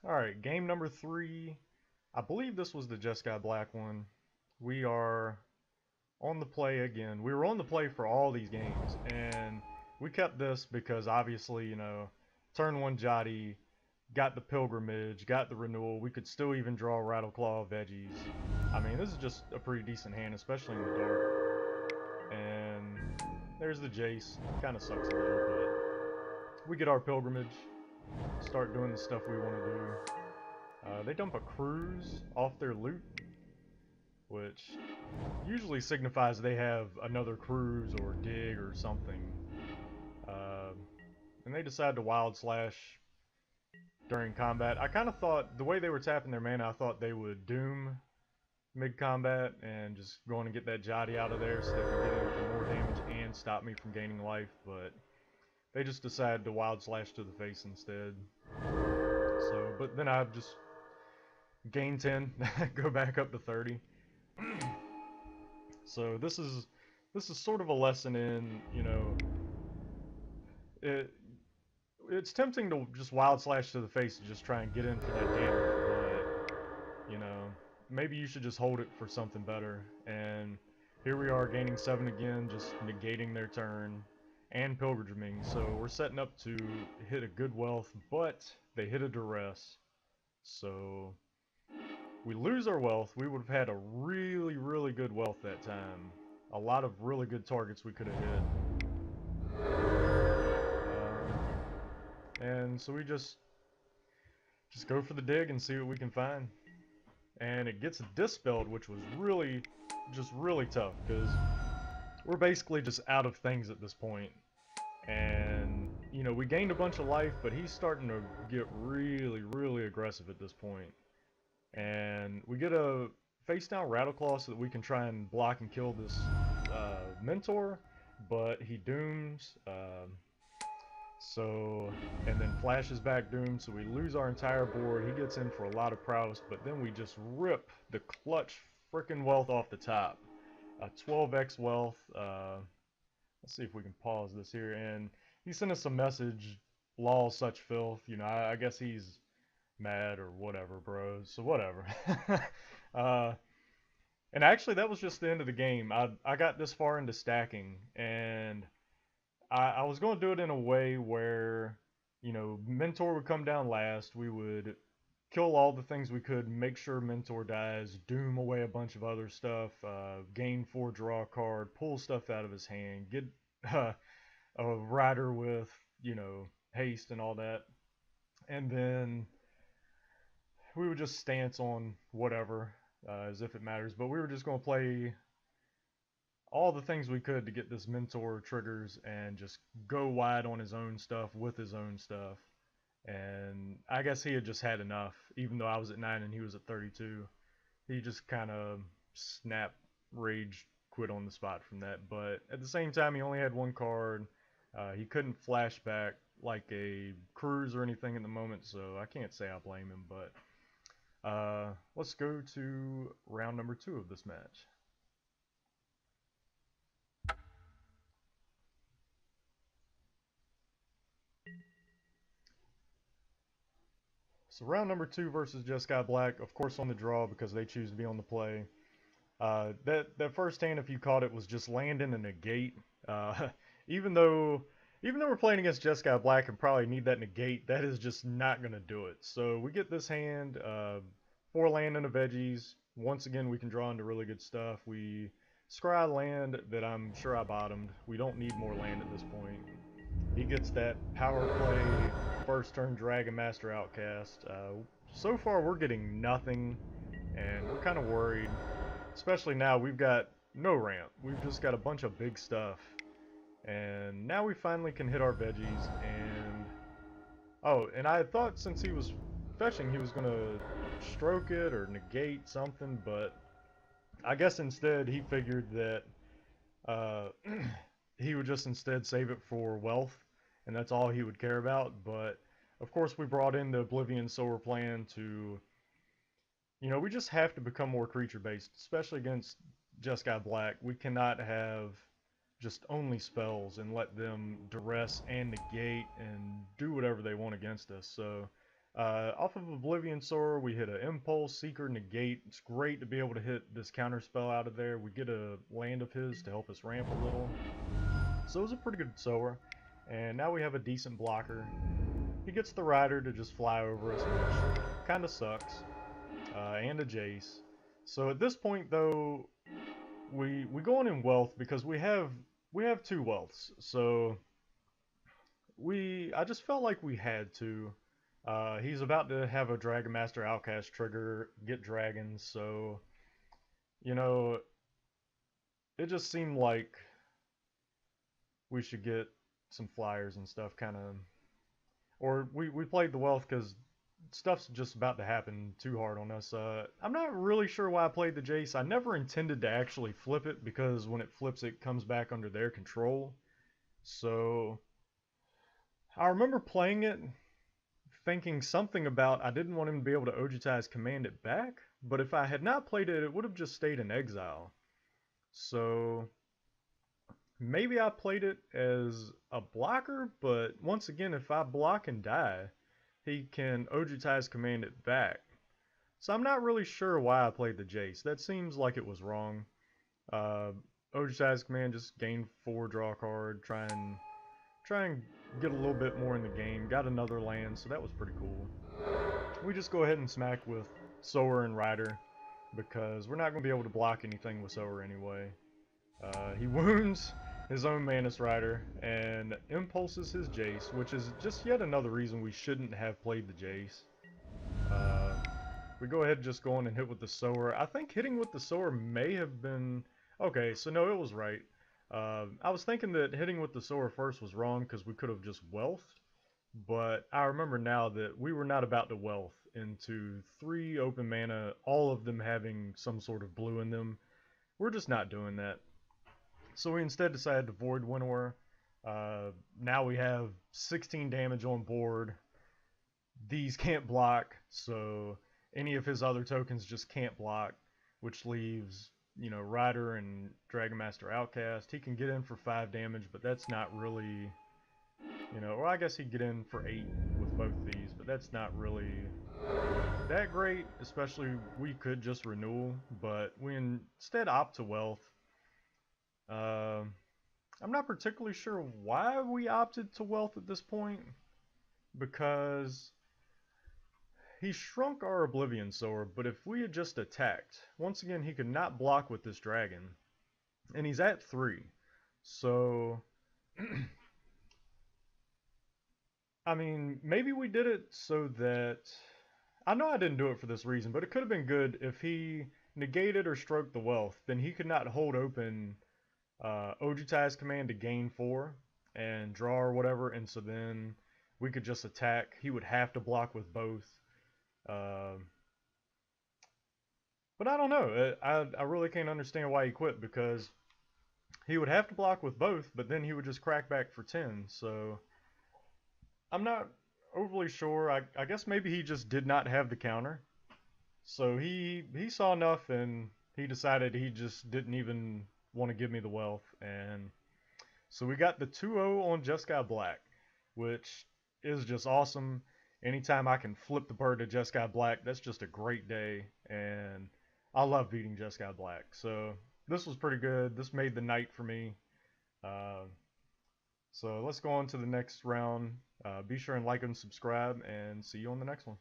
Alright, game number 3. I believe this was the Jeskai Black one. We are on the play again. We were on the play for all these games, and we kept this because obviously, turn 1 Jotty, got the Pilgrimage, got the Renewal. We could still even draw Rattleclaw Veggies. I mean, this is just a pretty decent hand, especially in the dark. And there's the Jace. Kind of sucks a little, but we get our Pilgrimage, start doing the stuff we want to do. They dump a cruise off their loot, which usually signifies they have another cruise or dig or something. And they decide to Wild Slash during combat. I kind of thought, the way they were tapping their mana, I thought they would Doom mid-combat and just go on and get that Jotty out of there so they could get in for more damage and stop me from gaining life, but they just decided to Wild Slash to the face instead. So, but then I just gain 10, go back up to 30. So this is sort of a lesson in, it's tempting to just Wild Slash to the face and just try and get in for that damage, but maybe you should just hold it for something better. And here we are gaining 7 again, just negating their turn and pilgriming. So we're setting up to hit a good wealth, but they hit a duress. So we lose our wealth. We would have had a really, really good wealth that time. A lot of really good targets we could have hit. And so we just go for the dig and see what we can find. And it gets dispelled, which was really tough, because we're basically just out of things at this point. And, we gained a bunch of life, but he's starting to get really, really aggressive at this point. And we get a face down Rattleclaw so that we can try and block and kill this Mentor, but he dooms, and then flashes back Doom, so we lose our entire board. He gets in for a lot of prowess, but then we just rip the clutch frickin' wealth off the top. 12x wealth. Let's see if we can pause this here. And he sent us a message, lol such filth. I guess he's mad or whatever, bros. So whatever. And actually, that was just the end of the game. I got this far into stacking, and I was going to do it in a way where, Mentor would come down last. We would kill all the things we could, make sure Mentor dies, doom away a bunch of other stuff, gain 4, draw a card, pull stuff out of his hand, get a rider with, haste and all that. And then we would just stance on whatever, as if it matters. But we were just going to play all the things we could to get this Mentor triggers and just go wide on his own stuff with his own stuff. And I guess he had just had enough, even though I was at 9 and he was at 32. He just kind of snap, rage, quit on the spot from that. But at the same time, he only had 1 card. He couldn't flash back like a cruise or anything at the moment, so I can't say I blame him. But let's go to round number 2 of this match. So round number 2 versus Jeskai Black, of course on the draw because they choose to be on the play. That first hand, if you caught it, was just landing a negate. Even though we're playing against Jeskai Black and probably need that negate, that is just not going to do it. So we get this hand, 4 land and a veggies. Once again, we can draw into really good stuff. We scry land that I'm sure I bottomed. We don't need more land at this point. He gets that power play, first turn Dragon Master Outcast. So far we're getting nothing, and we're kind of worried. Especially now we've got no ramp. We've just got a bunch of big stuff. And now we finally can hit our veggies, and... Oh, and I thought since he was fetching he was going to stroke it or negate something, but I guess instead he figured that he would just instead save it for wealth, and that's all he would care about. But of course we brought in the Oblivion Sower plan to, we just have to become more creature based, especially against Jeskai Black. We cannot have just only spells and let them duress and negate and do whatever they want against us. So Off of Oblivion Soar, we hit an Impulse, Seeker, Negate. It's great to be able to hit this counter spell out of there. We get a land of his to help us ramp a little. So it was a pretty good Soar. And now we have a decent blocker. He gets the Rider to just fly over us, which kind of sucks. And a Jace. So at this point, though, we go on in wealth because we have two wealths. So I just felt like we had to. He's about to have a Dragon Master Outcast trigger, get dragons, so you know, it just seemed like we should get some flyers and stuff, kind of. Or we played the wealth because stuff's just about to happen too hard on us. I'm not really sure why I played the Jace. I never intended to actually flip it because when it flips, it comes back under their control. So I remember playing it thinking something about I didn't want him to be able to Ojutai's command it back, but if I had not played it, it would have just stayed in exile. So maybe I played it as a blocker, but once again, if I block and die, he can Ojutai's command it back. So I'm not really sure why I played the Jace. That seems like it was wrong. Ojutai's command, just gain 4, draw a card, try and get a little bit more in the game. Got another land, so that was pretty cool. We just go ahead and smack with Sower and Rider because we're not going to be able to block anything with Sower anyway. He wounds his own Manus Rider and impulses his Jace, which is just yet another reason we shouldn't have played the Jace. We go ahead and just go on and hit with the Sower. I think hitting with the Sower may have been... Okay, so no, it was right. I was thinking that hitting with the Sower first was wrong because we could have just wealthed, but I remember now that we were not about to wealth into 3 open mana, all of them having some sort of blue in them. We're just not doing that. So we instead decided to Void Winnower. Now we have 16 damage on board. These can't block, so any of his other tokens just can't block, which leaves, you know, Rider and Dragon Master Outcast. He can get in for 5 damage, but that's not really, you know, or I guess he'd get in for 8 with both these, but that's not really that great, especially we could just renewal, but we instead opt to wealth. I'm not particularly sure why we opted to wealth at this point, because he shrunk our Oblivion Sower, but if we had just attacked, once again, he could not block with this dragon. And he's at 3. So, I mean, maybe we did it so that... I know I didn't do it for this reason, but it could have been good if he negated or stroked the wealth. Then he could not hold open Ojutai's command to gain 4 and draw or whatever, and so then we could just attack. He would have to block with both. But I don't know. I really can't understand why he quit, because he would have to block with both, but then he would just crack back for 10. So I'm not overly sure. I guess maybe he just did not have the counter. So he saw enough and he decided he just didn't even want to give me the wealth. And so we got the 2-0 on Jeskai Black, which is just awesome. Anytime I can flip the bird to Jeskai Black, that's just a great day, and I love beating Jeskai Black. So this was pretty good. This made the night for me. So let's go on to the next round. Be sure and like and subscribe, and see you on the next one.